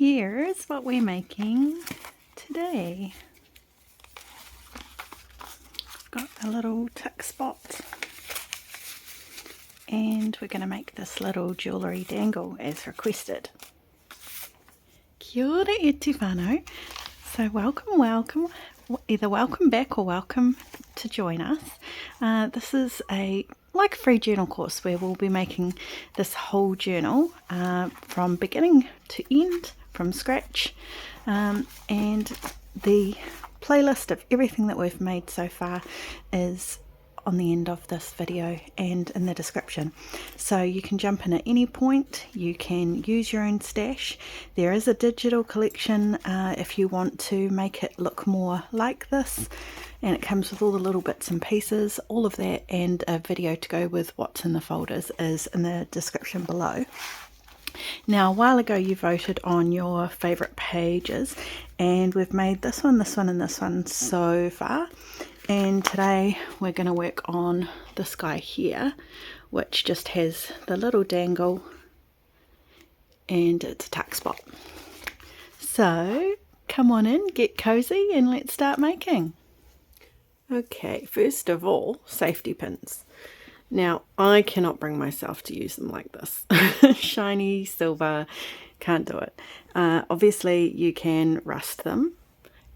here's what we're making today. Got a little tick spot, and we're going to make this little jewellery dangle as requested. Kia ora e te whānau. So welcome, either welcome back or welcome to join us. This is like a free journal course where we'll be making this whole journal from beginning to end, from scratch, and the playlist of everything that we've made so far is on the end of this video and in the description, so you can jump in at any point. You can use your own stash. There is a digital collection if you want to make it look more like this, and it comes with all the little bits and pieces. All of that and a video to go with what's in the folders is in the description below. Now, a while ago you voted on your favourite pages, and we've made this one, and this one so far. And today we're going to work on this guy here, which just has the little dangle and it's a tuck spot. So come on in, get cozy, and let's start making. Okay, first of all, safety pins. Now, I cannot bring myself to use them like this. Shiny silver, can't do it. Obviously you can rust them,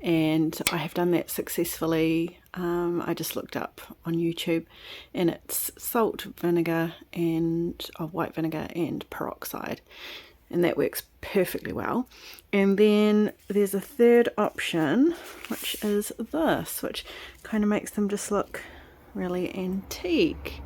and I have done that successfully. I just looked up on YouTube, and it's salt, vinegar, and white vinegar and peroxide, and that works perfectly well. And then there's a third option, which is this, which kind of makes them just look really antique.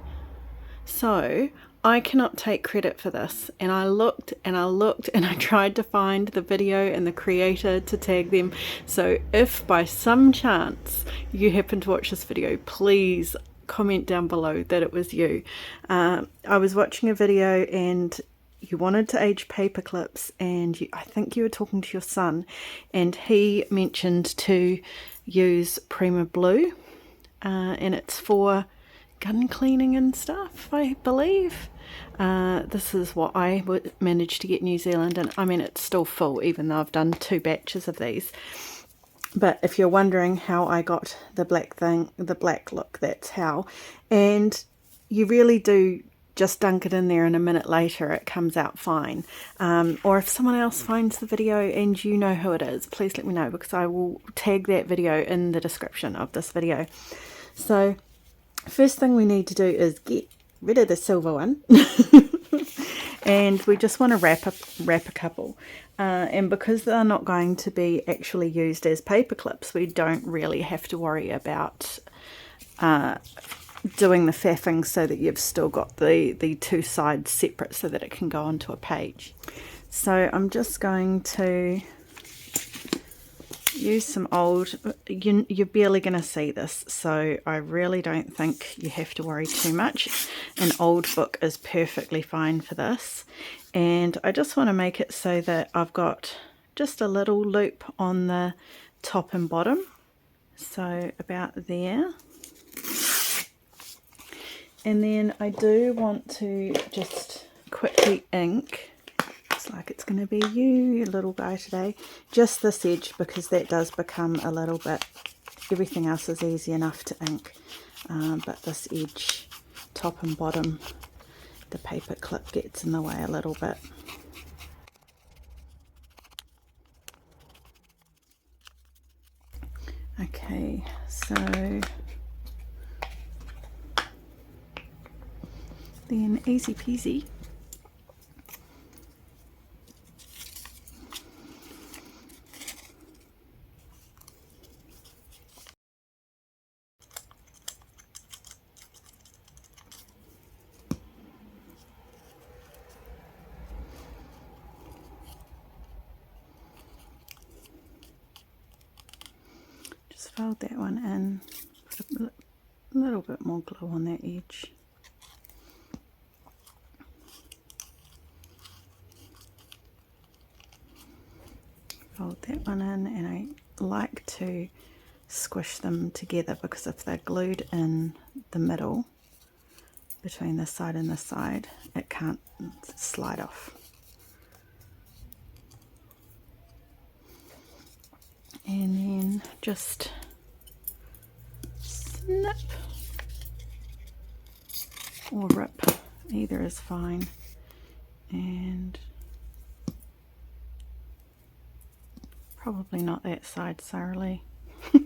So I cannot take credit for this, and I looked and I tried to find the video and the creator to tag them. So if by some chance you happen to watch this video, please comment down below that it was you. I was watching a video and you wanted to age paper clips, and I think you were talking to your son, and he mentioned to use Prima Blue, and it's for gun cleaning and stuff, I believe. This is what I would manage to get New Zealand, and I mean, it's still full even though I've done 2 batches of these. But if you're wondering how I got the black thing, the black look, that's how. And you really do just dunk it in there, and a minute later it comes out fine. Or if someone else finds the video and you know who it is, please let me know, because I will tag that video in the description of this video. So first thing we need to do is get rid of the silver one. And we just want to wrap a couple, and because they're not going to be actually used as paper clips, we don't really have to worry about doing the faffing, so that you've still got the 2 sides separate so that it can go onto a page. So I'm just going to use some old, you're barely going to see this, so I really don't think you have to worry too much. An old book is perfectly fine for this, and I just want to make it so that I've got just a little loop on the top and bottom, so about there. And then I do want to just quickly ink, like it's going to be you little guy today, just this edge, because that does become a little bit, everything else is easy enough to ink, but this edge, top and bottom, the paper clip gets in the way a little bit. Okay, so then easy peasy. Fold that one in, put a little bit more glue on that edge. Fold that one in, and I like to squish them together, because if they're glued in the middle between this side and this side, it can't slide off. just snip or rip, either is fine. And probably not that side, Sara-Lee. There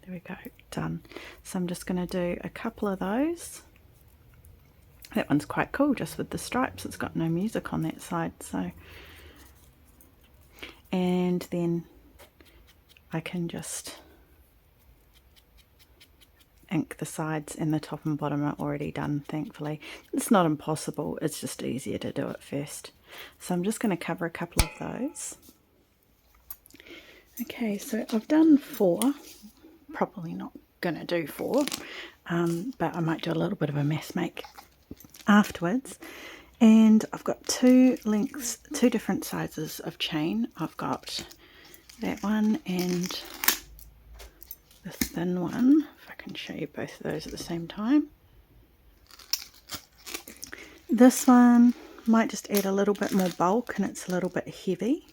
we go, done. So I'm just going to do a couple of those. That one's quite cool, just with the stripes. It's got no music on that side, so. And then I can just ink the sides, and the top and bottom are already done, thankfully. It's not impossible, it's just easier to do it first. So I'm just going to cover a couple of those. Okay, so I've done 4. Probably not going to do 4, but I might do a little bit of a mess make afterwards. And I've got 2 lengths, 2 different sizes of chain. I've got that one and the thin one, if I can show you both of those at the same time. This one might just add a little bit more bulk, and it's a little bit heavy,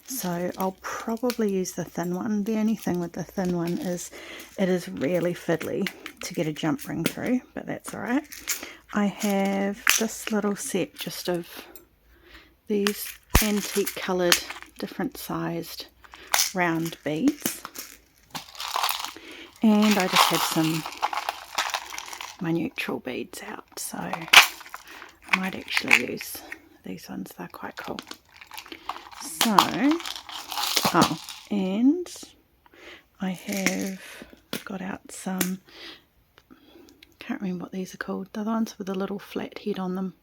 so I'll probably use the thin one. The only thing with the thin one is it is really fiddly to get a jump ring through, but that's alright. I have this little set just of these antique coloured, different sized round beads, and I just had my neutral beads out, so I might actually use these ones. They're quite cool. So, and I have got out some, can't remember what these are called, the ones with a little flat head on them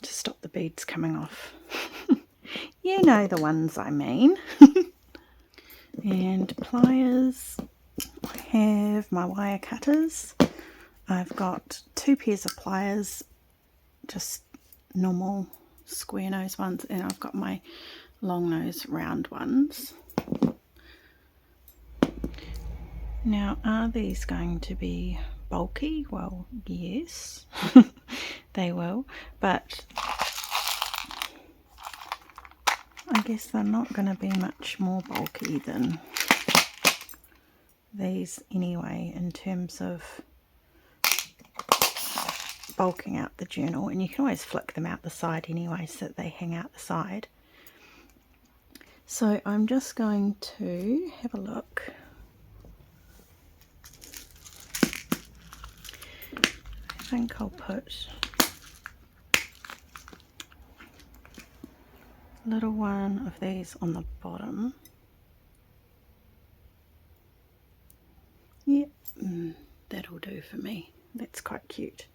to stop the beads coming off. You know the ones I mean. And pliers, I have my wire cutters. I've got 2 pairs of pliers, just normal square nose ones, and I've got my long nose round ones. Now, are these going to be bulky? Well, yes, they will, but I guess they're not going to be much more bulky than these anyway, in terms of bulking out the journal. And you can always flick them out the side anyway so that they hang out the side. So I'm just going to have a look. I think I'll put a little one of these on the bottom. Yep, that'll do for me. That's quite cute.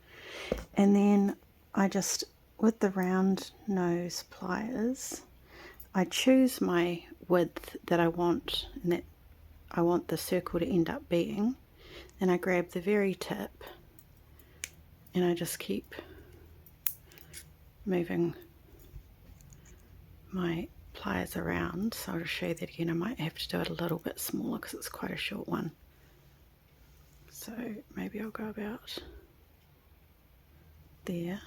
And then I just, with the round nose pliers, I choose my width that I want, and that I want the circle to end up being. Then I grab the very tip and I just keep moving my pliers around. So I'll just show you that again. I might have to do it a little bit smaller because it's quite a short one. So maybe I'll go about there,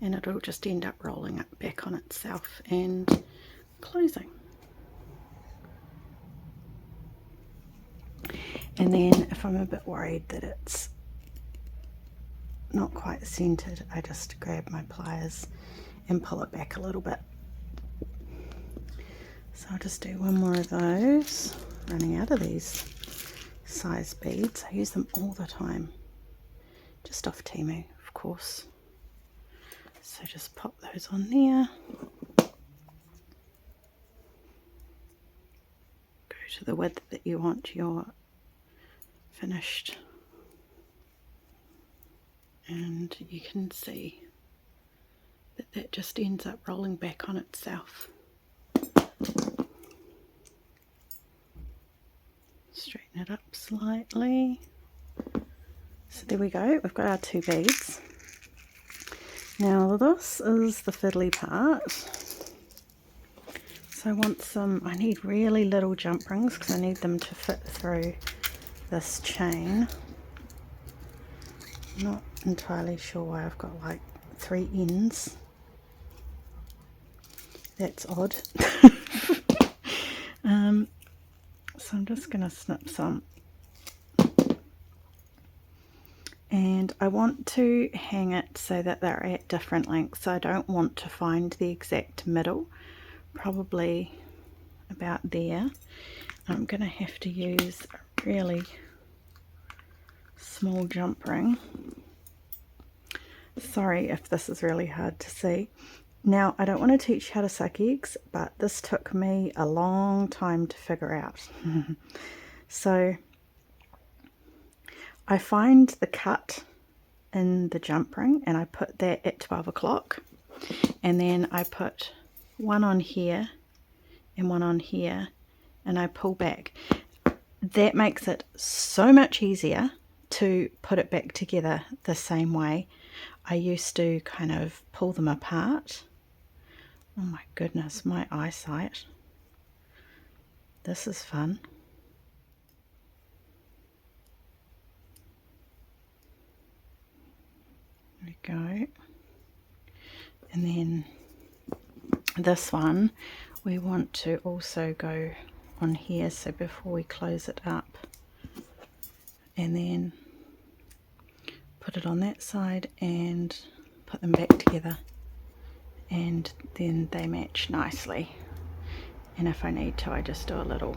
and it'll just end up rolling up back on itself and closing. And then if I'm a bit worried that it's not quite centered, I just grab my pliers and pull it back a little bit. So I'll just do one more of those. Running out of these size beads. I use them all the time, just off Temu, of course. So just pop those on there. Go to the width that you want your finished, and you can see that that just ends up rolling back on itself. Straighten it up slightly. So there we go, we've got our 2 beads. Now this is the fiddly part. So I need really little jump rings because I need them to fit through this chain. I'm not entirely sure why I've got like 3 ends. That's odd. So I'm just going to snip some. And I want to hang it so that they're at different lengths. So I don't want to find the exact middle, probably about there. I'm going to have to use a really small jump ring. Sorry if this is really hard to see. Now, I don't want to teach you how to suck eggs, but this took me a long time to figure out. So I find the cut in the jump ring and I put that at 12 o'clock, and then I put one on here and one on here, and I pull back. That makes it so much easier to put it back together the same way. I used to kind of pull them apart. Oh my goodness, my eyesight. This is fun. There we go. And then this one, we want to also go on here, so before we close it up, and then put it on that side and put them back together, and then they match nicely. And if I need to, I just do a little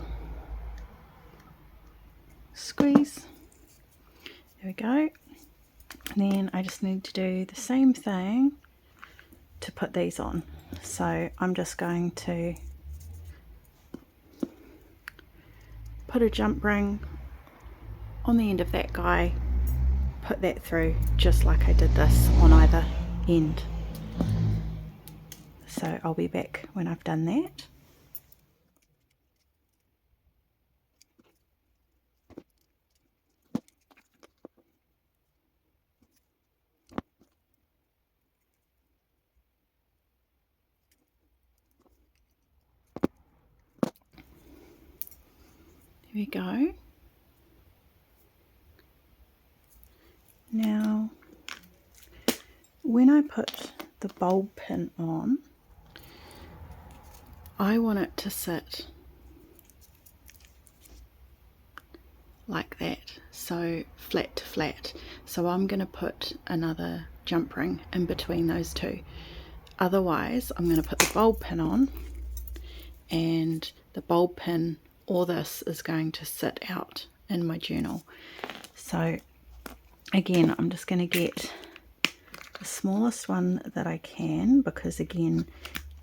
squeeze. There we go. And then I just need to do the same thing to put these on. So I'm just going to put a jump ring on the end of that guy, put that through just like I did this on either end. So I'll be back when I've done that. Here we go. Now, when I put the bulb pin on, I want it to sit like that, so flat to flat. So I'm going to put another jump ring in between those two. Otherwise, I'm going to put the bulb pin on, and the bulb pin or this is going to sit out in my journal. So again, I'm just going to get the smallest one that I can, because again,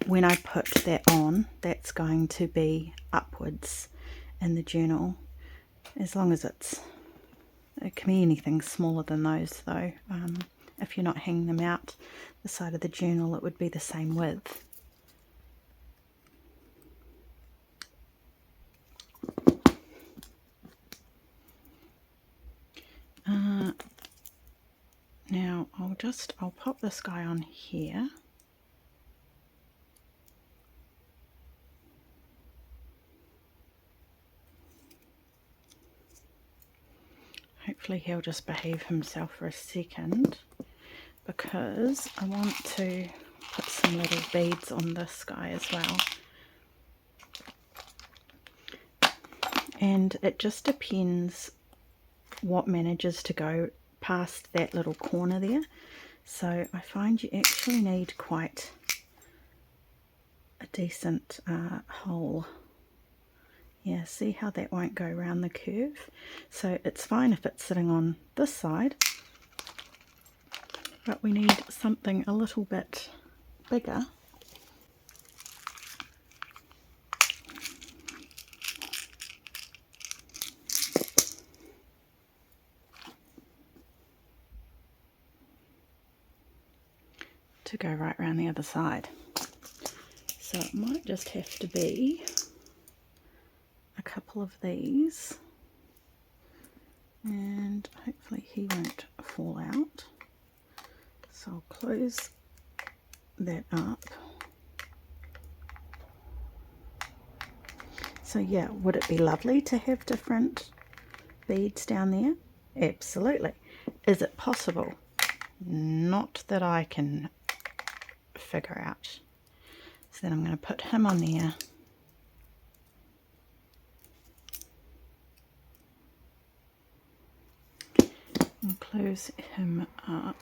when I put that on, that's going to be upwards in the journal, as long as it can be anything smaller than those though. If you're not hanging them out the side of the journal, it would be the same width. Now I'll pop this guy on here. Hopefully he'll just behave himself for a second, because I want to put some little beads on this guy as well. And it just depends what manages to go past that little corner there. So I find you actually need quite a decent hole. Yeah, see how that won't go around the curve? So it's fine if it's sitting on this side, but we need something a little bit bigger. To go right around the other side. So it might just have to be a couple of these, and hopefully he won't fall out. So I'll close that up. So yeah, would it be lovely to have different beads down there? Absolutely. Is it possible? Not that I can figure out. So then I'm going to put him on there. And close him up.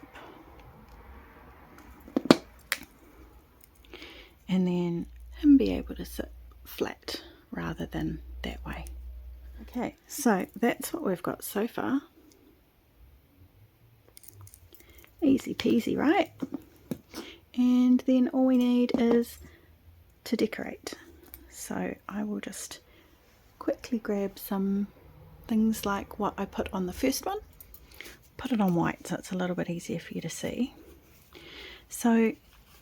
And then him be able to sit flat rather than that way. Okay, so that's what we've got so far. Easy peasy, right? And then all we need is to decorate. So I will just quickly grab some things like what I put on the first one. Put it on white so it's a little bit easier for you to see. So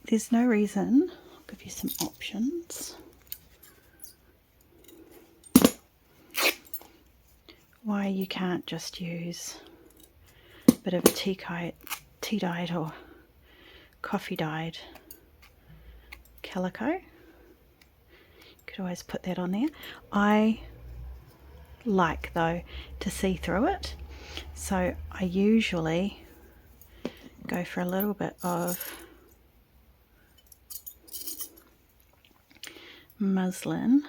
there's no reason, I'll give you some options, why you can't just use a bit of a tea dyed or coffee dyed calico. You could always put that on there. I like though to see through it, so I usually go for a little bit of muslin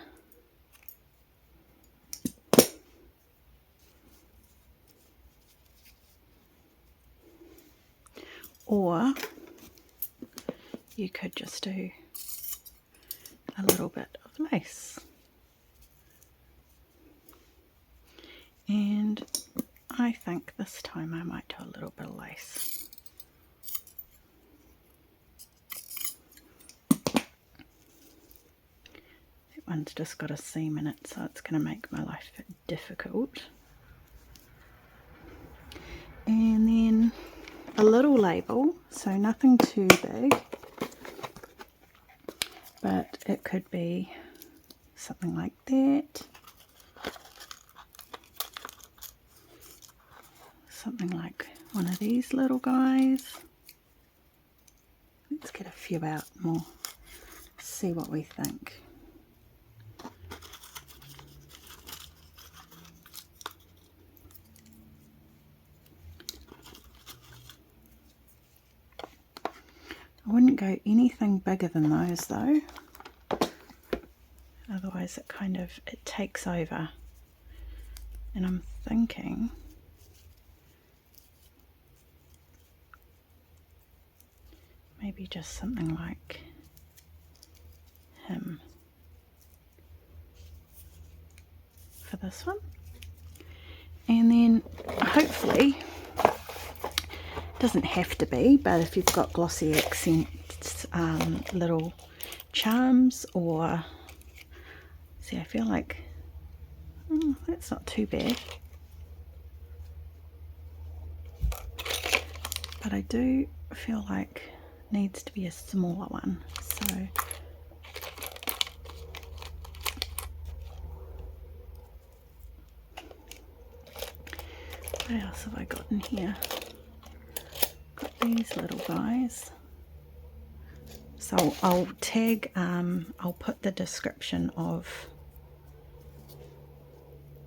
or you could just do a little bit of lace. And I think this time I might do a little bit of lace. That one's just got a seam in it, so it's going to make my life difficult. And then a little label, so nothing too big, but it could be something like that. Something like one of these little guys. Let's get a few out more, see what we think. I wouldn't go anything bigger than those though, otherwise it takes over. And I'm thinking maybe just something like him for this one. And then hopefully, doesn't have to be, but if you've got glossy accents, little charms, or see, I feel like that's not too bad, but I do feel like needs to be a smaller one. So what else have I got in here? Got these little guys. So I'll tag, I'll put the description of,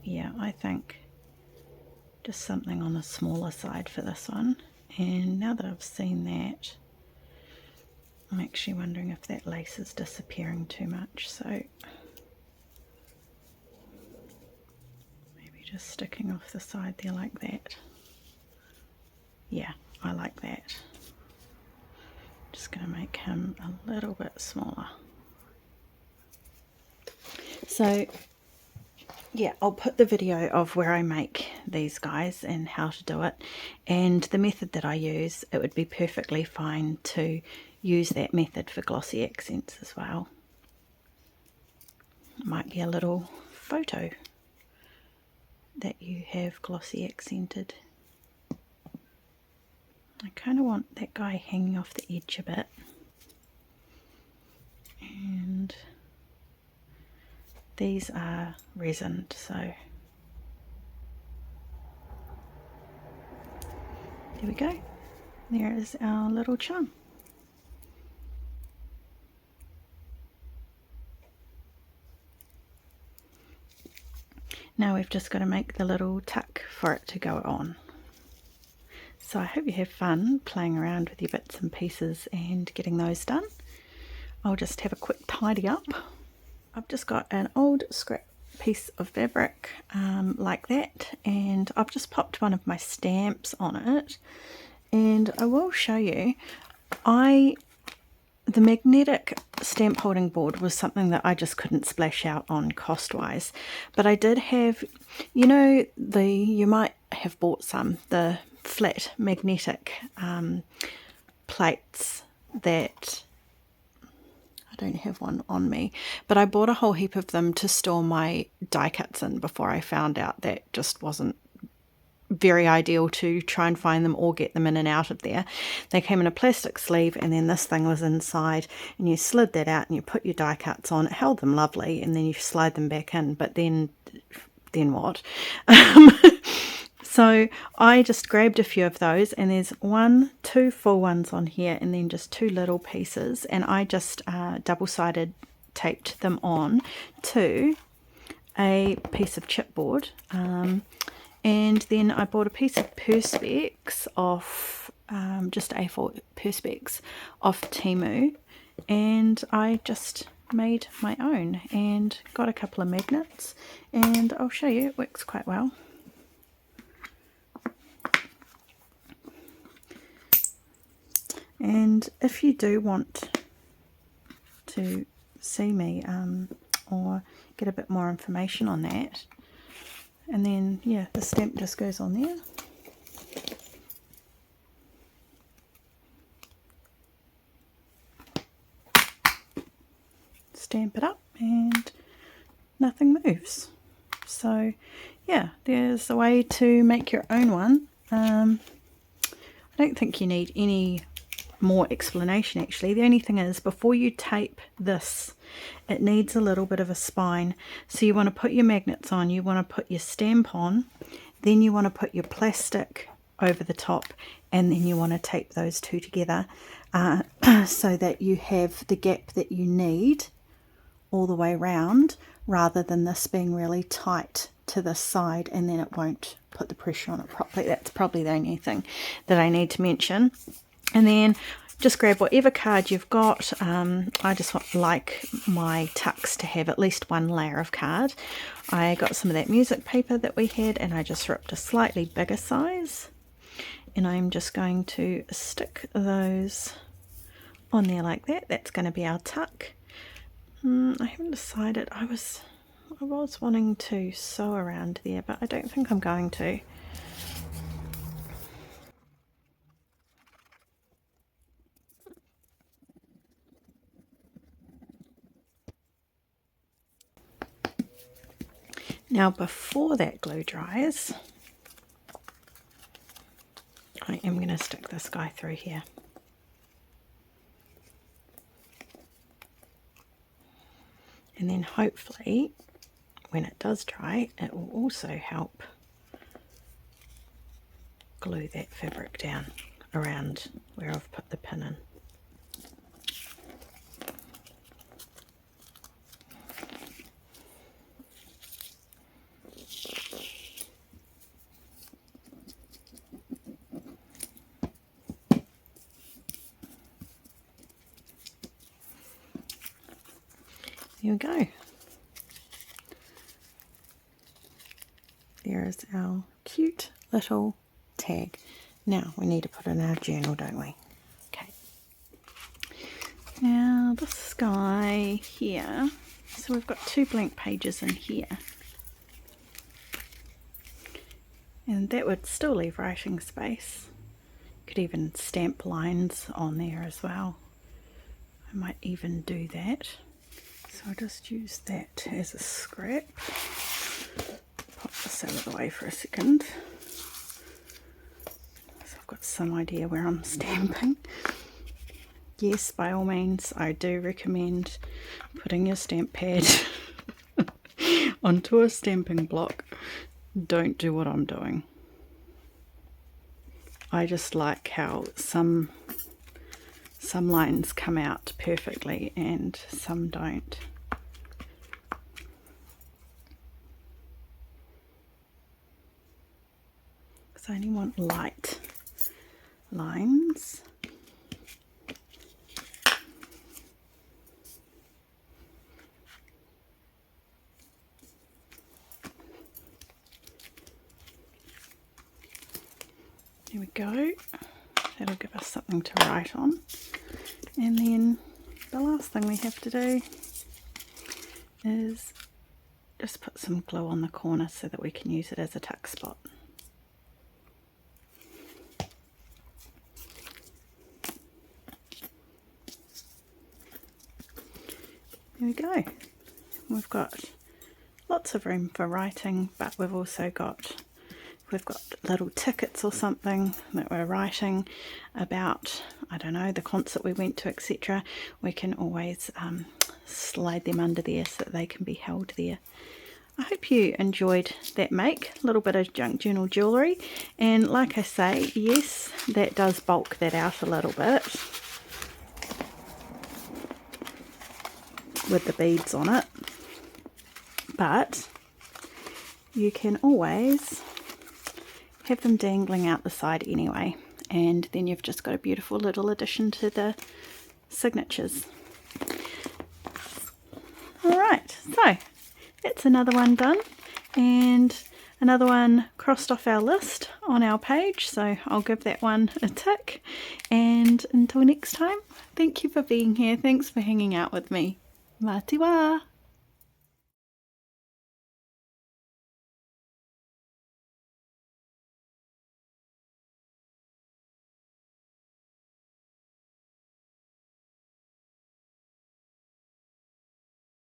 yeah, I think just something on the smaller side for this one. And now that I've seen that, I'm actually wondering if that lace is disappearing too much, so maybe just sticking off the side there like that. Yeah, I like that. Just going to make him a little bit smaller. So yeah, I'll put the video of where I make these guys and how to do it, and the method that I use. It would be perfectly fine to use that method for glossy accents as well. It might be a little photo that you have glossy accented. I kind of want that guy hanging off the edge a bit, and these are resined, so there we go. There is our little charm. Now we've just got to make the little tuck for it to go on. So I hope you have fun playing around with your bits and pieces and getting those done. I'll just have a quick tidy up. I've just got an old scrap piece of fabric like that, and I've just popped one of my stamps on it, and I will show you. The magnetic stamp holding board was something that I just couldn't splash out on cost wise, but I did have, you know, you might have bought the flat magnetic plates that, I don't have one on me, but I bought a whole heap of them to store my die cuts in before I found out that just wasn't very ideal to try and find them or get them in and out of there. They came in a plastic sleeve, and then this thing was inside, and you slid that out and you put your die cuts on. It held them lovely, and then you slide them back in, but then what? So I just grabbed a few of those, and there's two full ones on here, and then just two little pieces, and I just double-sided taped them on to a piece of chipboard. And then I bought a piece of perspex off, just A4 perspex off Temu, and I just made my own and got a couple of magnets, and I'll show you, it works quite well. And if you do want to see me or get a bit more information on that, and then, yeah, the stamp just goes on there. Stamp it up and nothing moves. So, yeah, there's a way to make your own one. I don't think you need any more explanation actually. The only thing is, before you tape this, it needs a little bit of a spine. So you want to put your magnets on, you want to put your stamp on, then you want to put your plastic over the top, and then you want to tape those two together so that you have the gap that you need all the way round, rather than this being really tight to this side and then it won't put the pressure on it properly. That's probably the only thing that I need to mention. And then just grab whatever card you've got. I just like my tucks to have at least one layer of card. I got some of that music paper that we had, and I just ripped a slightly bigger size. And I'm just going to stick those on there like that. That's going to be our tuck. I haven't decided. I was wanting to sew around there, but I don't think I'm going to. Now, before that glue dries, I am going to stick this guy through here. And then hopefully, when it does dry, it will also help glue that fabric down around where I've put the pin in. Here we go. There is our cute little tag. Now we need to put it in our journal, don't we? Okay. Now this guy here, so we've got two blank pages in here. And that would still leave writing space. You could even stamp lines on there as well. I might even do that. So I'll just use that as a scrap. Pop this out of the way for a second. So I've got some idea where I'm stamping. Yes, by all means, I do recommend putting your stamp pad onto a stamping block. Don't do what I'm doing. I just like how some lines come out perfectly and some don't. Because I only want light lines. There we go. That'll give us something to write on. And then the last thing we have to do is just put some glue on the corner so that we can use it as a tuck spot. There we go. We've got lots of room for writing, but we've also got little tickets or something that we're writing about, I don't know, the concert we went to, etc. We can always slide them under there so that they can be held there. I hope you enjoyed that make, a little bit of junk journal jewellery, and like I say, yes, that does bulk that out a little bit with the beads on it, but you can always have them dangling out the side anyway, and then you've just got a beautiful little addition to the signatures. Alright, so that's another one done, and another one crossed off our list on our page, so I'll give that one a tick. And until next time, thank you for being here, thanks for hanging out with me. Mā te wā!